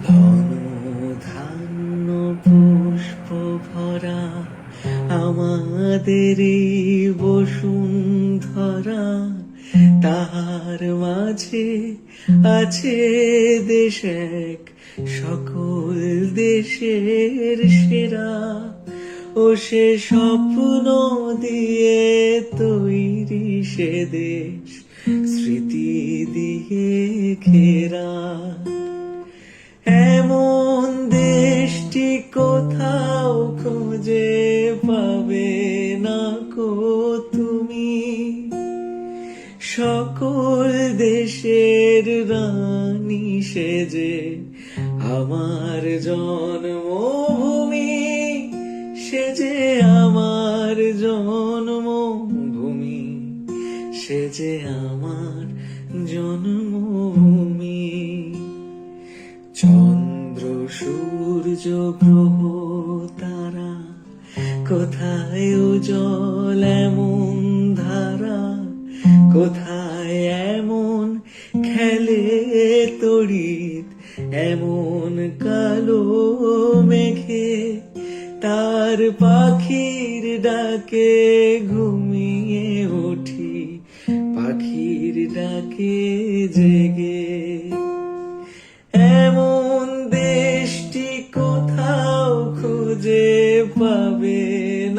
ধন ধান্য পুষ্প ভরা আমাদের এই বসুন্ধরা, তাহার মাঝে আছে দেশ এক সকল দেশের সেরা। ও সে স্বপ্ন দিয়ে তৈরি সে দেশ, স্মৃতি দিয়ে ঘেরা। এমন দেশটি কোথাও খুঁজে পাবে না কো তুমি, সকল দেশের রানী সেজে আমার জন্মভূমি, সেজে আমার জন্মভূমি, সেজে আমার জন্মভূমি। চন্দ্র সূর্য গ্রহ তারা, কোথায় উজ্জ্বল এমন ধারা, কোথায় এমন খেলে তড়িৎ এমন কালো মেঘে, তার পাখির ডাকে ঘুমিয়ে উঠি, পাখির ডাকে জেগে। এমন দেশটি কোথাও খুঁজে পাবে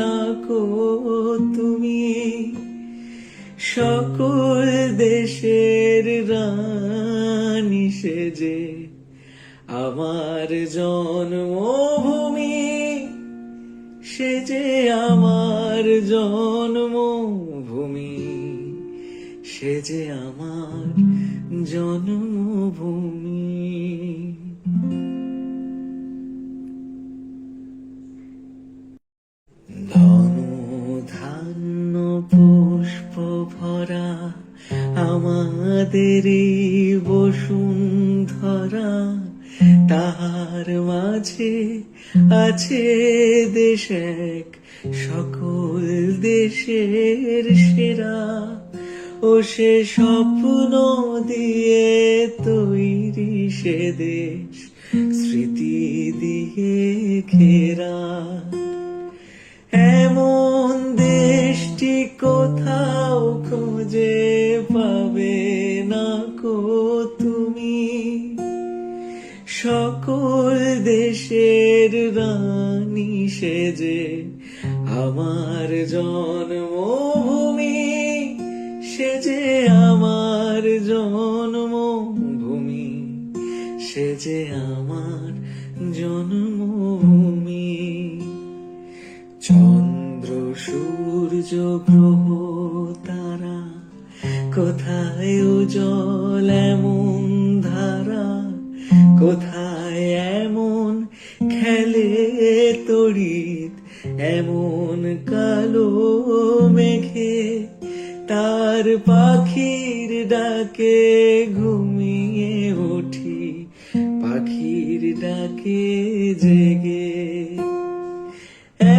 না কো তুমি, সকল দেশের রানী সেজে আমার জন্মভূমি, সেজে আমার জন্মভূমি, সেজে আমার জন্মভূমি। ধন ধান্য পুষ্প ভরা আমাদের এই বসুন্ধরা, তাহার মাঝে আছে দেশ এক সকল দেশের সেরা। ও সে স্বপ্ন দিয়ে তৈরি সে দেশ, স্মৃতি দিয়ে ঘেরা। এমন দেশটি কোথাও খুঁজে পাবে না কো তুমি, সকল দেশের রানী সেজে আমার জন্মভূমি, সেজে আমার জন্মভূমি, সেজে আমার জন্মভূমি। চন্দ্র সূর্য গ্রহ তারা, কোথায় উজ্জ্বল এমন ধারা, কোথায় এমন খেলে তড়িৎ এমন কালো মেঘে, তার পাখির ডাকে ঘুমিয়ে উঠি, পাখির ডাকে জেগে।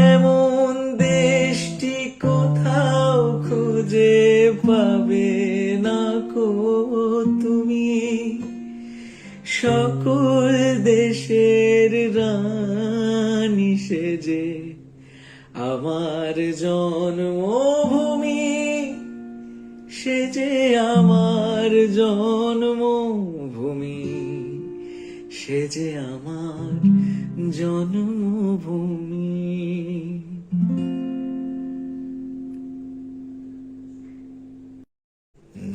এমন দেশটি কোথাও খুঁজে পাবে না কো তুমি, সকল দেশের রানী সেজে আমার জন্মভূমি, সেজে আমার জন্মভূমি, সেজে আমার জন্মভূমি।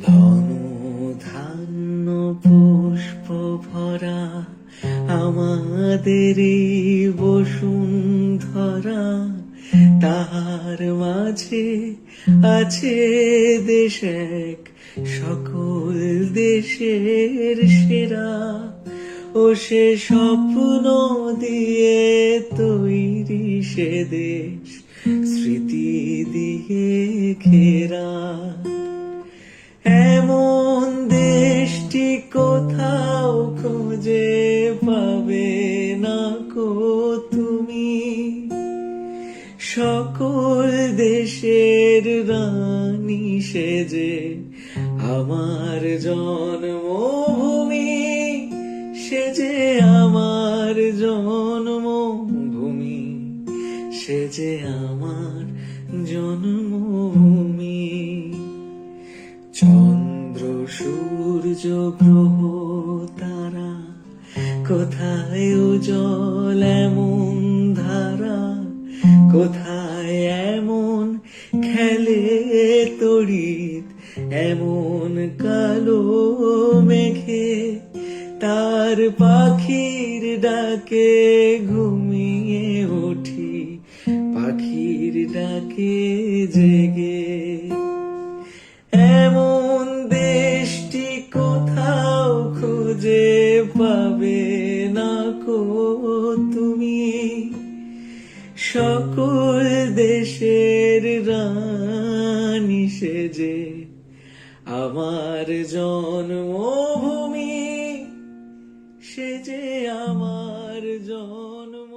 ধন ধান্য পুষ্প ভরা আমাদের এই বসুন্ধরা, তাহার মাঝে আছে দেশ এক সকল দেশের সেরা। ও সে স্বপ্ন দিয়ে তৈরি সে দেশ, স্মৃতি দিয়ে ঘেরা। এমন দেশটি কোথাও খুঁজে পাবে না কো তুমি, সকল দেশের রানী সেজে আমার জন্মভূমি, সেজে আমার জন্মভূমি, সে যে আমার জন্মভূমি। চন্দ্র সূর্য গ্রহ তারা, কোথায় উজ্জ্বল এমন ধারা, কোথায় এমন খেলে তড়িৎ, এমন কালো মেঘে তার পাখির ডাকে ঘুমিয়ে উঠি, পাখির ডাকে জেগে। এমন দেশটি কোথাও খুঁজে পাবে না কো তুমি, সকল দেশের রানী সেজে আমার জন্মভূমি, সে যে আমার জন্ম।